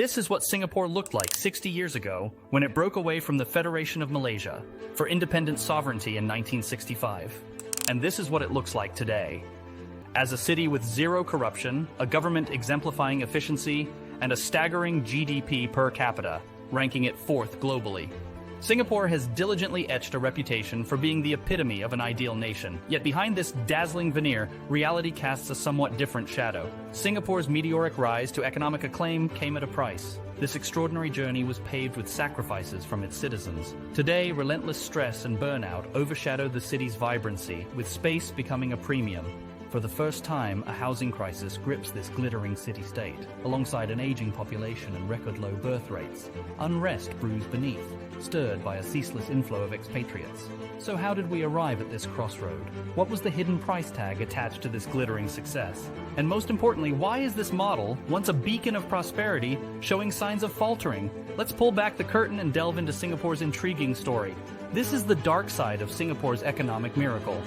This is what Singapore looked like 60 years ago when it broke away from the Federation of Malaysia for independent sovereignty in 1965. And this is what it looks like today. As a city with zero corruption, a government exemplifying efficiency, and a staggering GDP per capita, ranking it fourth globally. Singapore has diligently etched a reputation for being the epitome of an ideal nation. Yet behind this dazzling veneer, reality casts a somewhat different shadow. Singapore's meteoric rise to economic acclaim came at a price. This extraordinary journey was paved with sacrifices from its citizens. Today, relentless stress and burnout overshadow the city's vibrancy, with space becoming a premium. For the first time, a housing crisis grips this glittering city-state. Alongside an aging population and record-low birth rates, unrest brews beneath, stirred by a ceaseless inflow of expatriates. So how did we arrive at this crossroad? What was the hidden price tag attached to this glittering success? And most importantly, why is this model, once a beacon of prosperity, showing signs of faltering? Let's pull back the curtain and delve into Singapore's intriguing story. This is the dark side of Singapore's economic miracle.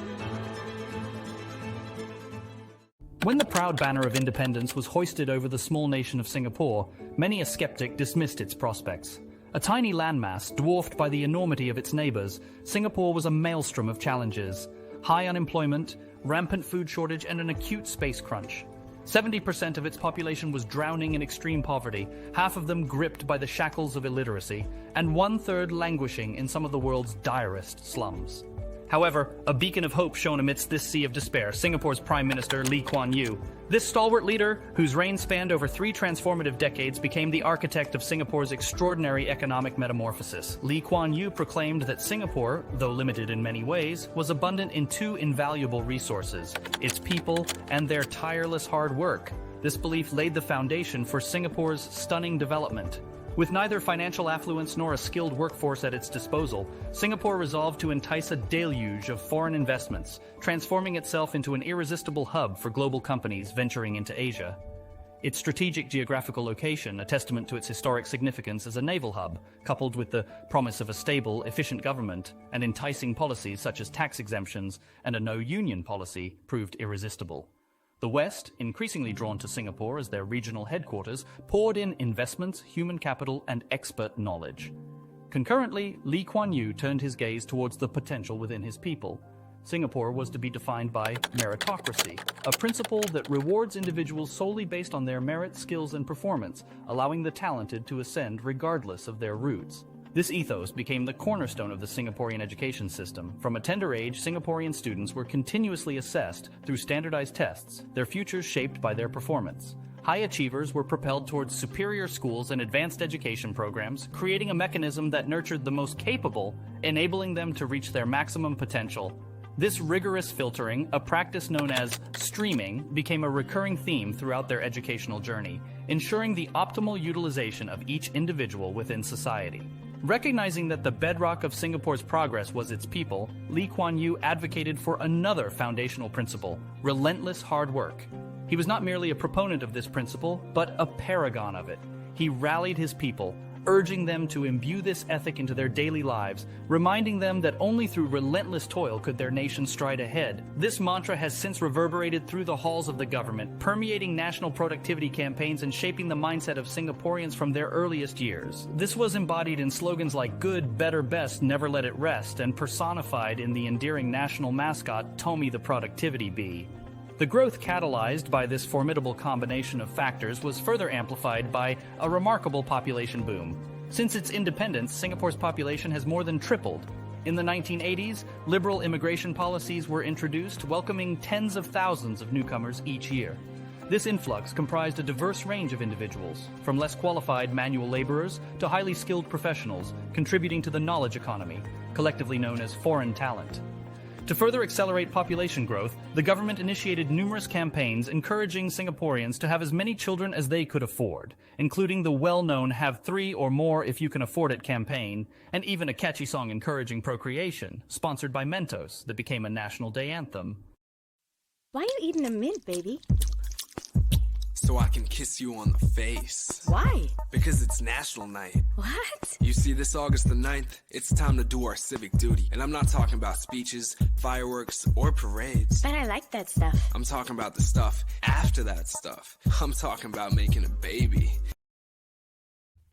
When the proud banner of independence was hoisted over the small nation of Singapore, many a skeptic dismissed its prospects. A tiny landmass, dwarfed by the enormity of its neighbors, Singapore was a maelstrom of challenges. High unemployment, rampant food shortage, and an acute space crunch. 70% of its population was drowning in extreme poverty, half of them gripped by the shackles of illiteracy, and 1/3 languishing in some of the world's direst slums. However, a beacon of hope shone amidst this sea of despair: Singapore's Prime Minister Lee Kuan Yew. This stalwart leader, whose reign spanned over 3 transformative decades, became the architect of Singapore's extraordinary economic metamorphosis. Lee Kuan Yew proclaimed that Singapore, though limited in many ways, was abundant in 2 invaluable resources: its people and their tireless hard work. This belief laid the foundation for Singapore's stunning development. With neither financial affluence nor a skilled workforce at its disposal, Singapore resolved to entice a deluge of foreign investments, transforming itself into an irresistible hub for global companies venturing into Asia. Its strategic geographical location, a testament to its historic significance as a naval hub, coupled with the promise of a stable, efficient government and enticing policies such as tax exemptions and a no-union policy, proved irresistible. The West, increasingly drawn to Singapore as their regional headquarters, poured in investments, human capital, and expert knowledge. Concurrently, Lee Kuan Yew turned his gaze towards the potential within his people. Singapore was to be defined by meritocracy, a principle that rewards individuals solely based on their merit, skills, and performance, allowing the talented to ascend regardless of their roots. This ethos became the cornerstone of the Singaporean education system. From a tender age, Singaporean students were continuously assessed through standardized tests, their futures shaped by their performance. High achievers were propelled towards superior schools and advanced education programs, creating a mechanism that nurtured the most capable, enabling them to reach their maximum potential. This rigorous filtering, a practice known as streaming, became a recurring theme throughout their educational journey, ensuring the optimal utilization of each individual within society. Recognizing that the bedrock of Singapore's progress was its people, Lee Kuan Yew advocated for another foundational principle: relentless hard work. He was not merely a proponent of this principle, but a paragon of it. He rallied his people, urging them to imbue this ethic into their daily lives, reminding them that only through relentless toil could their nation stride ahead. This mantra has since reverberated through the halls of the government, permeating national productivity campaigns and shaping the mindset of Singaporeans from their earliest years. This was embodied in slogans like "Good, Better, Best, Never Let It Rest," and personified in the endearing national mascot Tommy the Productivity Bee. The growth catalyzed by this formidable combination of factors was further amplified by a remarkable population boom. Since its independence, Singapore's population has more than tripled. In the 1980s, liberal immigration policies were introduced, welcoming tens of thousands of newcomers each year. This influx comprised a diverse range of individuals, from less qualified manual laborers to highly skilled professionals, contributing to the knowledge economy, collectively known as foreign talent. To further accelerate population growth, the government initiated numerous campaigns encouraging Singaporeans to have as many children as they could afford, including the well-known "Have 3 or More If You Can Afford It" campaign, and even a catchy song encouraging procreation, sponsored by Mentos, that became a national day anthem. Why are you eating a mint, baby? So I can kiss you on the face. Why? Because it's National Night. What? You see, this August the 9th, it's time to do our civic duty. And I'm not talking about speeches, fireworks, or parades. But I like that stuff. I'm talking about the stuff after that stuff. I'm talking about making a baby.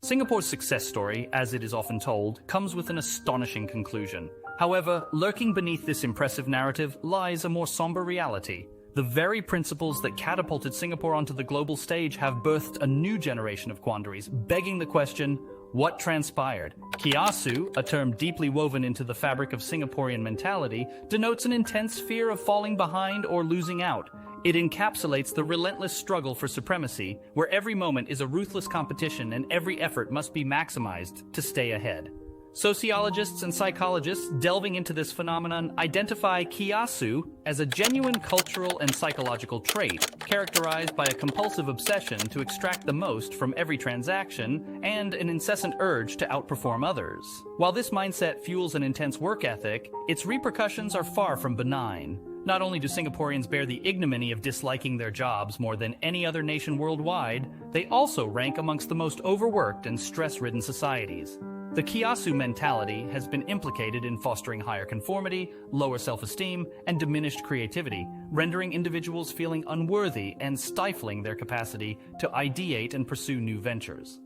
Singapore's success story, as it is often told, comes with an astonishing conclusion. However, lurking beneath this impressive narrative lies a more somber reality. The very principles that catapulted Singapore onto the global stage have birthed a new generation of quandaries, begging the question, what transpired? Kiasu, a term deeply woven into the fabric of Singaporean mentality, denotes an intense fear of falling behind or losing out. It encapsulates the relentless struggle for supremacy, where every moment is a ruthless competition and every effort must be maximized to stay ahead. Sociologists and psychologists delving into this phenomenon identify Kiasu as a genuine cultural and psychological trait, characterized by a compulsive obsession to extract the most from every transaction and an incessant urge to outperform others. While this mindset fuels an intense work ethic, its repercussions are far from benign. Not only do Singaporeans bear the ignominy of disliking their jobs more than any other nation worldwide, they also rank amongst the most overworked and stress-ridden societies. The Kiasu mentality has been implicated in fostering higher conformity, lower self-esteem, and diminished creativity, rendering individuals feeling unworthy and stifling their capacity to ideate and pursue new ventures.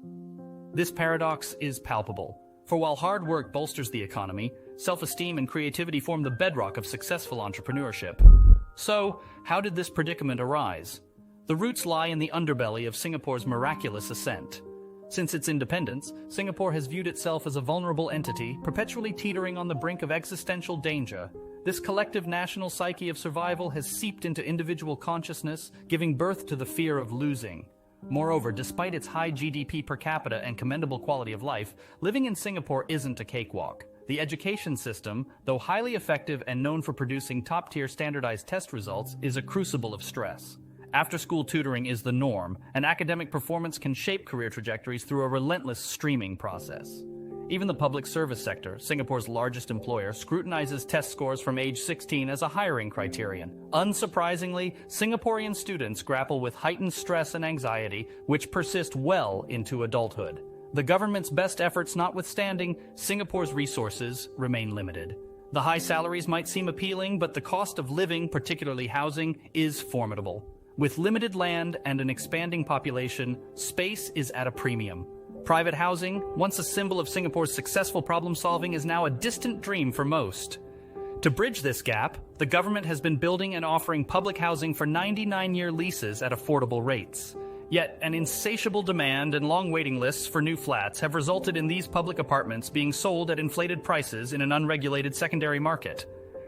This paradox is palpable, for while hard work bolsters the economy, self-esteem and creativity form the bedrock of successful entrepreneurship. So, how did this predicament arise? The roots lie in the underbelly of Singapore's miraculous ascent. Since its independence, Singapore has viewed itself as a vulnerable entity, perpetually teetering on the brink of existential danger. This collective national psyche of survival has seeped into individual consciousness, giving birth to the fear of losing. Moreover, despite its high GDP per capita and commendable quality of life, living in Singapore isn't a cakewalk. The education system, though highly effective and known for producing top-tier standardized test results, is a crucible of stress. After-school tutoring is the norm, and academic performance can shape career trajectories through a relentless streaming process. Even the public service sector, Singapore's largest employer, scrutinizes test scores from age 16 as a hiring criterion. Unsurprisingly, Singaporean students grapple with heightened stress and anxiety, which persist well into adulthood. The government's best efforts notwithstanding, Singapore's resources remain limited. The high salaries might seem appealing, but the cost of living, particularly housing, is formidable. With limited land and an expanding population, space is at a premium. Private housing, once a symbol of Singapore's successful problem-solving, is now a distant dream for most. To bridge this gap, the government has been building and offering public housing for 99-year leases at affordable rates. Yet, an insatiable demand and long waiting lists for new flats have resulted in these public apartments being sold at inflated prices in an unregulated secondary market.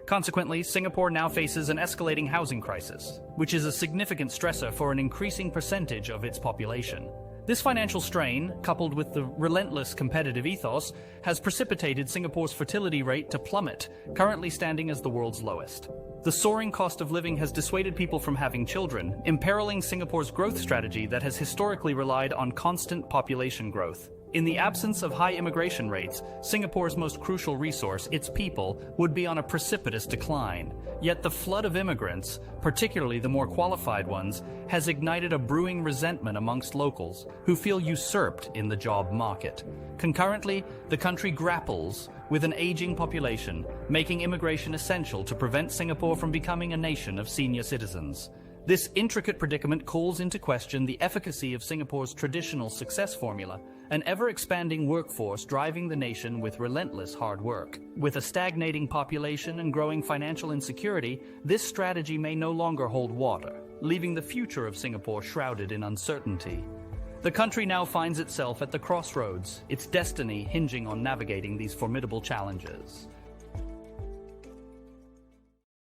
Consequently, Singapore now faces an escalating housing crisis, which is a significant stressor for an increasing percentage of its population. This financial strain, coupled with the relentless competitive ethos, has precipitated Singapore's fertility rate to plummet, currently standing as the world's lowest. The soaring cost of living has dissuaded people from having children, imperiling Singapore's growth strategy that has historically relied on constant population growth. In the absence of high immigration rates, Singapore's most crucial resource, its people, would be on a precipitous decline. Yet the flood of immigrants, particularly the more qualified ones, has ignited a brewing resentment amongst locals, who feel usurped in the job market. Concurrently, the country grapples with an aging population, making immigration essential to prevent Singapore from becoming a nation of senior citizens. This intricate predicament calls into question the efficacy of Singapore's traditional success formula, an ever-expanding workforce driving the nation with relentless hard work. With a stagnating population and growing financial insecurity, this strategy may no longer hold water, leaving the future of Singapore shrouded in uncertainty. The country now finds itself at the crossroads, its destiny hinging on navigating these formidable challenges.